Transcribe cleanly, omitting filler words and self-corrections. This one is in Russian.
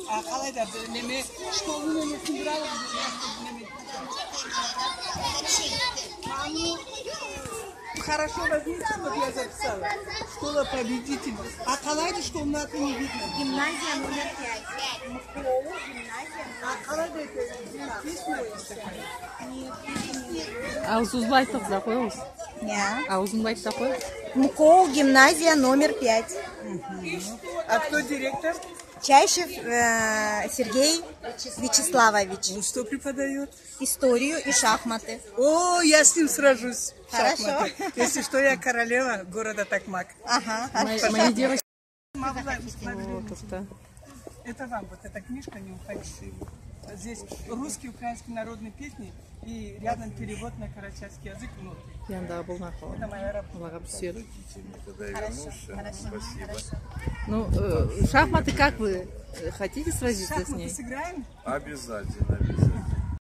А қалайда неме школу немесін біралық Хорошо, возьмите, вот я записала. Школа победитель. А қалайда школу аты не видно? Гимназия номер 5. МКО, гимназия. А қалайда это песня есть такая? Аузыңызды айтып қойыңыз. Аузыңызды айтып қойыңыз. МКО, гимназия номер 5. А кто директор? Чайшев Сергей Вячеславович. Он что преподает? Историю и шахматы. О, я с ним сражусь. Хорошо. Шахматы. Если что, я королева города Токмак. Ага. Мои девочки. Это вам, вот эта книжка, не уходите. Здесь русские, украинские народные песни и рядом перевод на карачайский язык внутри. Это моя работа. Хорошо. Ну, шахматы как вы? Хотите сразиться с ней? Шахматы сыграем? Обязательно, обязательно.